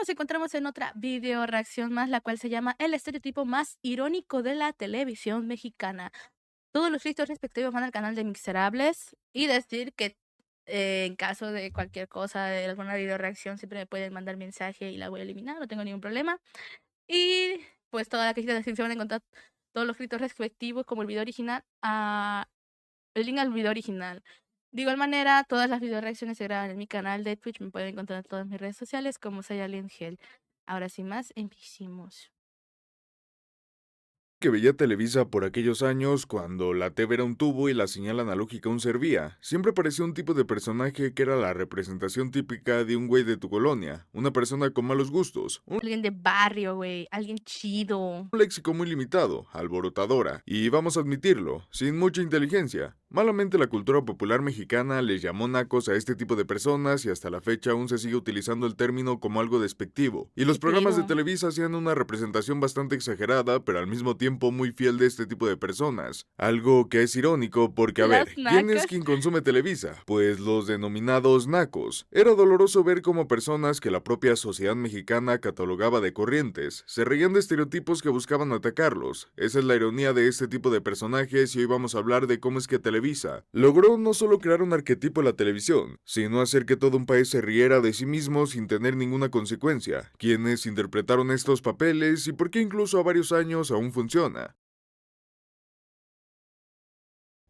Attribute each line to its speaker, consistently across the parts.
Speaker 1: nos encontramos en otra video reacción más, la cual se llama El estereotipo más irónico de la televisión mexicana. Todos los listos respectivos van al canal de Mixerables y decir que en caso de cualquier cosa, de alguna video reacción, siempre me pueden mandar mensaje y la voy a eliminar, no tengo ningún problema. Y pues toda la cajita de descripción van a encontrar todos los listos respectivos como el video original, el link al video original. De igual manera, todas las video reacciones se graban en mi canal de Twitch, me pueden encontrar en todas mis redes sociales como Sayaliengel. Ahora sin más, empecemos.
Speaker 2: Que veía Televisa por aquellos años cuando la TV era un tubo y la señal analógica aún servía. Siempre parecía un tipo de personaje que era la representación típica de un güey de tu colonia, una persona con malos gustos, un
Speaker 1: Alguien de barrio, güey, alguien chido.
Speaker 2: léxico muy limitado, alborotadora, y vamos a admitirlo, sin mucha inteligencia. Malamente la cultura popular mexicana les llamó nacos a este tipo de personas y hasta la fecha aún se sigue utilizando el término como algo despectivo. Y los
Speaker 1: ¿Qué
Speaker 2: programas de
Speaker 1: pedo?
Speaker 2: Televisa hacían una representación bastante exagerada, pero al mismo tiempo muy fiel de este tipo de personas. Algo que es irónico porque, a
Speaker 1: Las
Speaker 2: ver, ¿quién es
Speaker 1: nacas.
Speaker 2: quien consume Televisa? Pues los denominados nacos. Era doloroso ver cómo personas que la propia sociedad mexicana catalogaba de corrientes se reían de estereotipos que buscaban atacarlos. Esa es la ironía de este tipo de personajes y hoy vamos a hablar de cómo es que Televisa logró no solo crear un arquetipo en la televisión, sino hacer que todo un país se riera de sí mismo sin tener ninguna consecuencia. Quiénes interpretaron estos papeles y por qué incluso a varios años aún funciona.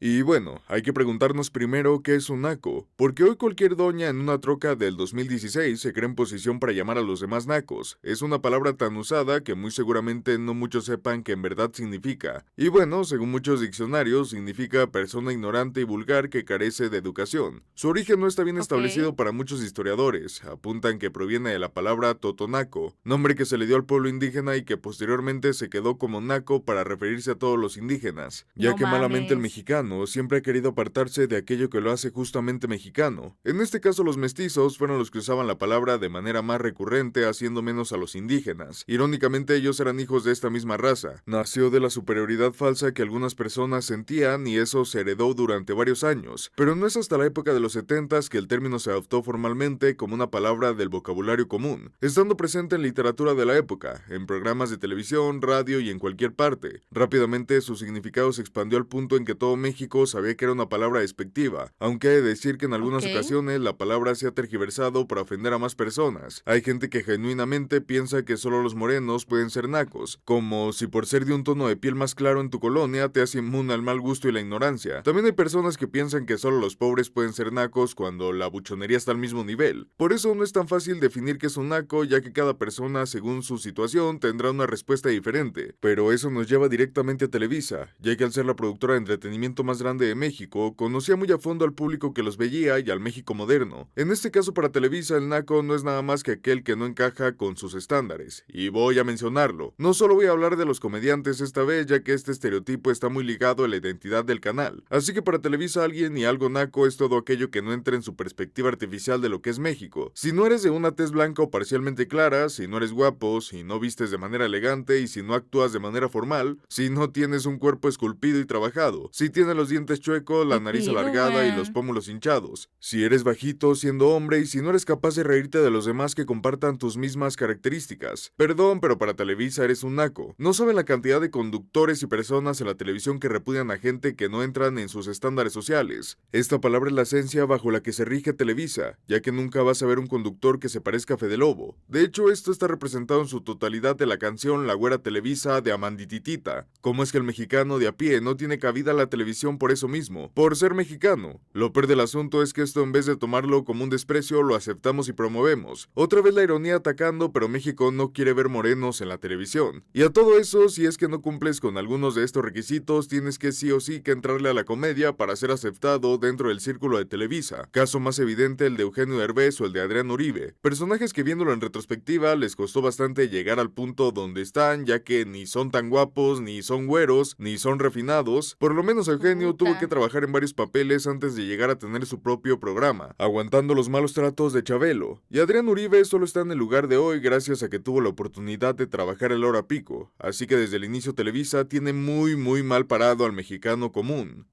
Speaker 2: Y bueno, hay que preguntarnos primero qué es un naco, porque hoy cualquier doña en una troca del 2016 se cree en posición para llamar a los demás nacos. Es una palabra tan usada que muy seguramente no muchos sepan que en verdad significa. Y bueno, según muchos diccionarios, significa persona ignorante y vulgar que carece de educación. Su origen no está bien
Speaker 1: Ok.
Speaker 2: establecido para muchos historiadores. Apuntan que proviene de la palabra totonaco, nombre que se le dio al pueblo indígena y que posteriormente se quedó como naco para referirse a todos los indígenas, ya
Speaker 1: No
Speaker 2: que malamente el
Speaker 1: mames.
Speaker 2: mexicano siempre ha querido apartarse de aquello que lo hace justamente mexicano. En este caso los mestizos fueron los que usaban la palabra de manera más recurrente, haciendo menos a los indígenas. Irónicamente ellos eran hijos de esta misma raza. Nació de la superioridad falsa que algunas personas sentían y eso se heredó durante varios años. Pero no es hasta la época de los 70s que el término se adoptó formalmente como una palabra del vocabulario común, estando presente en literatura de la época, en programas de televisión, radio y en cualquier parte. Rápidamente su significado se expandió al punto en que todo México sabía que era una palabra despectiva, aunque he de decir que en
Speaker 1: Ok.
Speaker 2: algunas ocasiones la palabra se ha tergiversado para ofender a más personas. Hay gente que genuinamente piensa que solo los morenos pueden ser nacos, como si por ser de un tono de piel más claro en tu colonia te hace inmune al mal gusto y la ignorancia. También hay personas que piensan que solo los pobres pueden ser nacos cuando la buchonería está al mismo nivel. Por eso no es tan fácil definir qué es un naco, ya que cada persona, según su situación, tendrá una respuesta diferente. Pero eso nos lleva directamente a Televisa, ya que al ser la productora de entretenimiento más grande de México, conocía muy a fondo al público que los veía y al México moderno. En este caso para Televisa, el naco no es nada más que aquel que no encaja con sus estándares. Y voy a mencionarlo. No solo voy a hablar de los comediantes esta vez, ya que este estereotipo está muy ligado a la identidad del canal. Así que para Televisa alguien y algo naco es todo aquello que no entra en su perspectiva artificial de lo que es México. Si no eres de una tez blanca o parcialmente clara, si no eres guapo, si no vistes de manera elegante y si no actúas de manera formal, si no tienes un cuerpo esculpido y trabajado, si tienes los dientes chuecos, la
Speaker 1: ¿Qué
Speaker 2: nariz
Speaker 1: pedo,
Speaker 2: alargada y los
Speaker 1: güey?
Speaker 2: pómulos hinchados, si eres bajito siendo hombre y si no eres capaz de reírte de los demás que compartan tus mismas características. Perdón, pero para Televisa eres un naco. No saben la cantidad de conductores y personas en la televisión que repudian a gente que no entran en sus estándares sociales. Esta palabra es la esencia bajo la que se rige Televisa, ya que nunca vas a ver un conductor que se parezca a Fede Lobo. De hecho, esto está representado en su totalidad de la canción La Güera Televisa de Amandititita. ¿Cómo es que el mexicano de a pie no tiene cabida en la televisión por eso mismo? Por ser mexicano. Lo peor del asunto es que esto en vez de tomarlo como un desprecio, lo aceptamos y promovemos. Otra vez la ironía atacando, pero México no quiere ver morenos en la televisión. Y a todo eso, si es que no cumples con algunos de estos requisitos, tienes que sí o sí que entrarle a la comedia para ser aceptado dentro del círculo de Televisa. Caso más evidente el de Eugenio Derbez o el de Adrián Uribe. Personajes que viéndolo en retrospectiva les costó bastante llegar al punto donde están, ya que ni son tan guapos, ni son güeros, ni son refinados. Por lo menos Eugenio tuvo que
Speaker 1: Puta.
Speaker 2: trabajar en varios papeles antes de llegar a tener su propio programa, aguantando los malos tratos de Chabelo. Y Adrián Uribe solo está en el lugar de hoy gracias a que tuvo la oportunidad de trabajar el hora pico, así que desde el inicio Televisa tiene muy mal parado al mexicano común.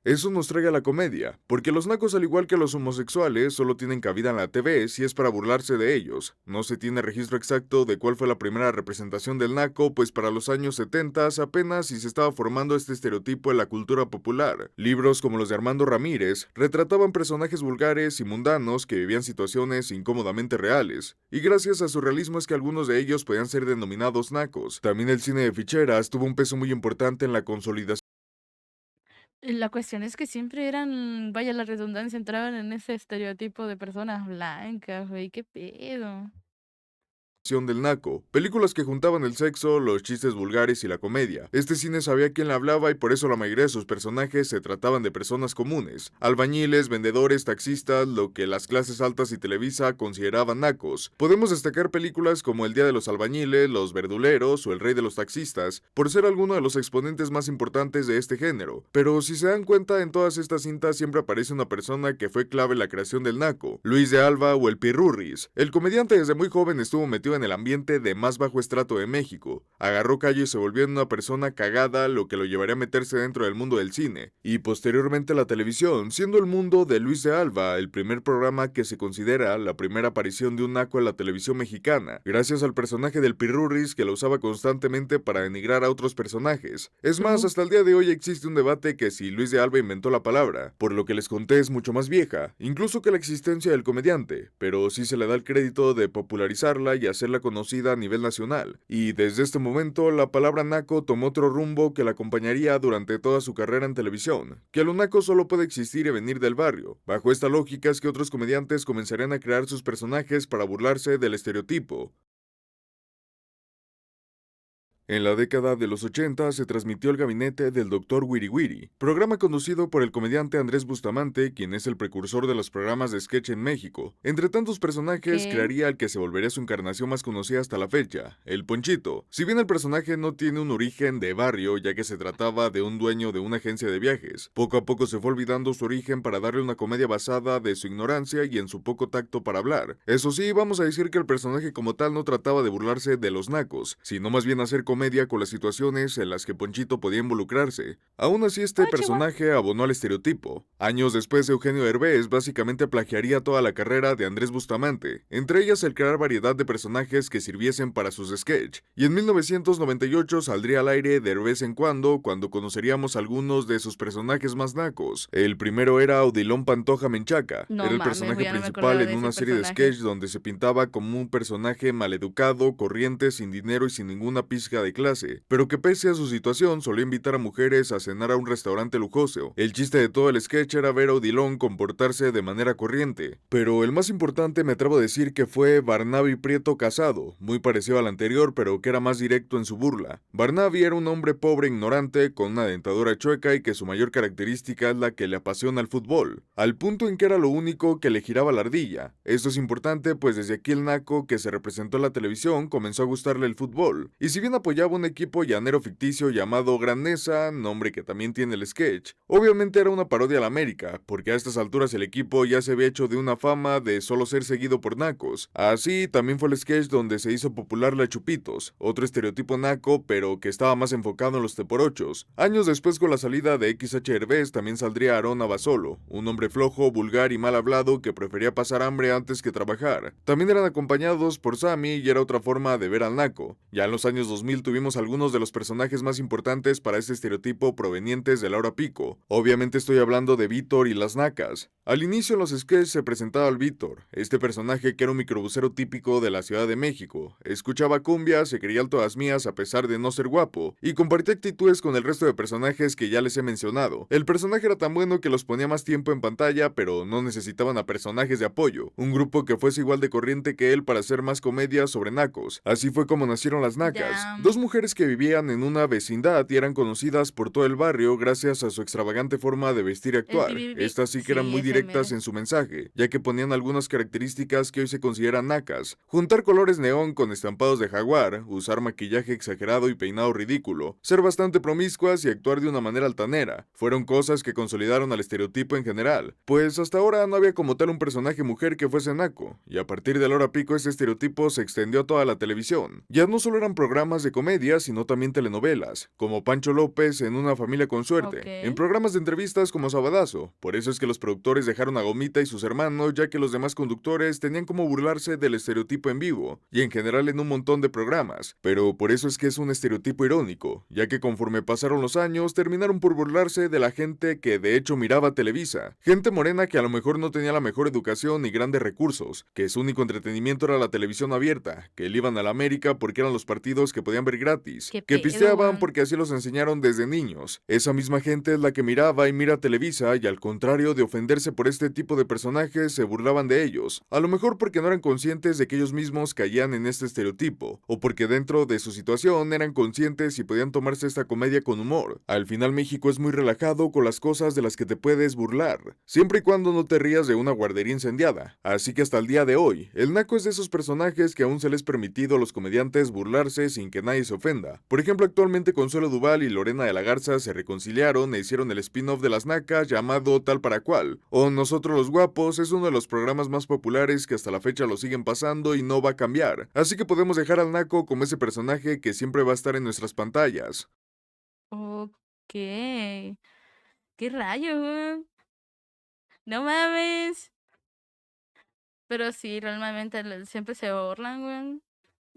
Speaker 2: Eso nos trae a la comedia, porque los nacos, al igual que los homosexuales, solo tienen cabida en la TV si es para burlarse de ellos. No se tiene registro exacto de cuál fue la primera representación del naco, pues para los años 70 apenas si se estaba formando este estereotipo en la cultura popular. Libros como los de Armando Ramírez retrataban personajes vulgares y mundanos que vivían situaciones incómodamente reales, y gracias a su realismo es que algunos de ellos podían ser denominados nacos. También el cine de ficheras tuvo un peso muy importante en la consolidación
Speaker 1: La cuestión es que siempre eran, vaya la redundancia, entraban en ese estereotipo de personas blancas, güey, qué pedo.
Speaker 2: del naco, películas que juntaban el sexo, los chistes vulgares y la comedia. Este cine sabía quién le hablaba y por eso la mayoría de sus personajes se trataban de personas comunes, albañiles, vendedores, taxistas, lo que las clases altas y Televisa consideraban nacos. Podemos destacar películas como El Día de los Albañiles, Los Verduleros o El Rey de los Taxistas, por ser alguno de los exponentes más importantes de este género. Pero si se dan cuenta, en todas estas cintas siempre aparece una persona que fue clave en la creación del naco, Luis de Alba o el Pirurris. El comediante desde muy joven estuvo metido en el ambiente de más bajo estrato de México. Agarró callo y se volvió una persona cagada, lo que lo llevaría a meterse dentro del mundo del cine, y posteriormente la televisión, siendo El Mundo de Luis de Alba el primer programa que se considera la primera aparición de un naco en la televisión mexicana, gracias al personaje del Pirurris que lo usaba constantemente para denigrar a otros personajes. Es más, hasta el día de hoy existe un debate que si Luis de Alba inventó la palabra, por lo que les conté es mucho más vieja, incluso que la existencia del comediante, pero sí se le da el crédito de popularizarla y hacerla conocida a nivel nacional, y desde este momento la palabra naco tomó otro rumbo que la acompañaría durante toda su carrera en televisión, que lo naco solo puede existir y venir del barrio. Bajo esta lógica es que otros comediantes comenzarían a crear sus personajes para burlarse del estereotipo. En la década de los 80 se transmitió El Gabinete del Dr. Wiri Wiri, programa conducido por el comediante Andrés Bustamante, quien es el precursor de los programas de sketch en México. Entre tantos personajes,
Speaker 1: ¿Qué?
Speaker 2: crearía el que se volvería su encarnación más conocida hasta la fecha, el Ponchito. Si bien el personaje no tiene un origen de barrio, ya que se trataba de un dueño de una agencia de viajes, poco a poco se fue olvidando su origen para darle una comedia basada de su ignorancia y en su poco tacto para hablar. Eso sí, vamos a decir que el personaje como tal no trataba de burlarse de los nacos, sino más bien hacer comedia con las situaciones en las que Ponchito podía involucrarse. Aún así, este
Speaker 1: Ah, chihuahua.
Speaker 2: personaje abonó al estereotipo. Años después, Eugenio Derbez básicamente plagiaría toda la carrera de Andrés Bustamante, entre ellas el crear variedad de personajes que sirviesen para sus sketch. Y en 1998 saldría al aire de vez en cuando conoceríamos algunos de sus personajes más nacos. El primero era Odilon Pantoja Menchaca.
Speaker 1: No
Speaker 2: Era el
Speaker 1: mames,
Speaker 2: personaje
Speaker 1: güey, ya no me
Speaker 2: principal
Speaker 1: acordaba
Speaker 2: en
Speaker 1: de ese
Speaker 2: una serie de
Speaker 1: personaje.
Speaker 2: sketch donde se pintaba como un personaje maleducado, corriente, sin dinero y sin ninguna pizca de clase, pero que pese a su situación solía invitar a mujeres a cenar a un restaurante lujoso. El chiste de todo el sketch era ver a Odilon comportarse de manera corriente, pero el más importante me atrevo a decir que fue Barnaby Prieto Casado, muy parecido al anterior pero que era más directo en su burla. Barnaby era un hombre pobre e ignorante con una dentadura chueca y que su mayor característica es la que le apasiona el fútbol, al punto en que era lo único que le giraba la ardilla. Esto es importante pues desde aquí el naco que se representó en la televisión comenzó a gustarle el fútbol, y si bien apoyaba un equipo llanero ficticio llamado Grandeza, nombre que también tiene el sketch, obviamente era una parodia a la América, porque a estas alturas el equipo ya se había hecho de una fama de solo ser seguido por nacos. Así también fue el sketch donde se hizo popular la Chupitos, otro estereotipo naco pero que estaba más enfocado en los teporochos. Años después, con la salida de XH Derbez, también saldría Aarón Abasolo, un hombre flojo, vulgar y mal hablado que prefería pasar hambre antes que trabajar. También eran acompañados por Sammy y era otra forma de ver al naco. Ya en los años 2000 tuvimos algunos de los personajes más importantes para este estereotipo provenientes de la hora pico. Obviamente estoy hablando de Víctor y las nacas. Al inicio en los sketches se presentaba al Víctor, este personaje que era un microbusero típico de la Ciudad de México. Escuchaba cumbia, se creía el todas mías a pesar de no ser guapo, y compartía actitudes con el resto de personajes que ya les he mencionado. El personaje era tan bueno que los ponía más tiempo en pantalla, pero no necesitaban a personajes de apoyo, un grupo que fuese igual de corriente que él para hacer más comedia sobre nacos. Así fue como nacieron las nacas,
Speaker 1: Ya.
Speaker 2: dos mujeres que vivían en una vecindad y eran conocidas por todo el barrio gracias a su extravagante forma de vestir y
Speaker 1: El
Speaker 2: actuar.
Speaker 1: BBB.
Speaker 2: Estas sí que eran
Speaker 1: Sí,
Speaker 2: muy
Speaker 1: ese
Speaker 2: directas
Speaker 1: mero.
Speaker 2: en su mensaje, ya que ponían algunas características que hoy se consideran nacas: juntar colores neón con estampados de jaguar, usar maquillaje exagerado y peinado ridículo, ser bastante promiscuas y actuar de una manera altanera. Fueron cosas que consolidaron al estereotipo en general, pues hasta ahora no había como tal un personaje mujer que fuese naco, y a partir de la hora pico este estereotipo se extendió a toda la televisión. Ya no solo eran programas de comedia, comedia, sino también telenovelas, como Pancho López en Una familia con suerte, en
Speaker 1: Ok.
Speaker 2: programas de entrevistas como Sabadazo. Por eso es que los productores dejaron a Gomita y sus hermanos, ya que los demás conductores tenían como burlarse del estereotipo en vivo, y en general en un montón de programas. Pero por eso es que es un estereotipo irónico, ya que conforme pasaron los años, terminaron por burlarse de la gente que de hecho miraba Televisa. Gente morena que a lo mejor no tenía la mejor educación ni grandes recursos, que su único entretenimiento era la televisión abierta, que le iban a la América porque eran los partidos que podían ver gratis,
Speaker 1: ¿Qué
Speaker 2: que
Speaker 1: pedo,
Speaker 2: pisteaban
Speaker 1: weón?
Speaker 2: porque así los enseñaron desde niños. Esa misma gente es la que miraba y mira Televisa y al contrario de ofenderse por este tipo de personajes, se burlaban de ellos. A lo mejor porque no eran conscientes de que ellos mismos caían en este estereotipo, o porque dentro de su situación eran conscientes y podían tomarse esta comedia con humor. Al final México es muy relajado con las cosas de las que te puedes burlar, siempre y cuando no te rías de una guardería incendiada. Así que hasta el día de hoy, el naco es de esos personajes que aún se les permitido a los comediantes burlarse sin que nadie se ofenda. Por ejemplo, actualmente Consuelo Duval y Lorena de la Garza se reconciliaron e hicieron el spin-off de las nacas llamado Tal para Cual, o Nosotros los Guapos es uno de los programas más populares que hasta la fecha lo siguen pasando y no va a cambiar. Así que podemos dejar al naco como ese personaje que siempre va a estar en nuestras pantallas.
Speaker 1: Ok. ¿Qué rayos, weón? No mames. Pero sí, realmente siempre se burlan, weón.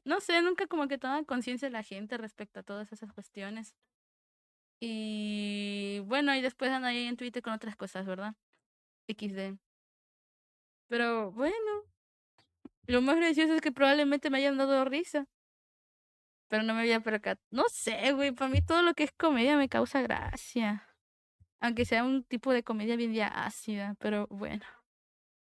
Speaker 1: No sé, nunca como que toma conciencia la gente respecto a todas esas cuestiones. Y bueno, y después andan ahí en Twitter con otras cosas, ¿verdad? XD. Pero bueno, lo más gracioso es que probablemente me hayan dado risa. Pero no me había percatado. No sé, güey, para mí todo lo que es comedia me causa gracia. Aunque sea un tipo de comedia bien ya ácida, pero bueno.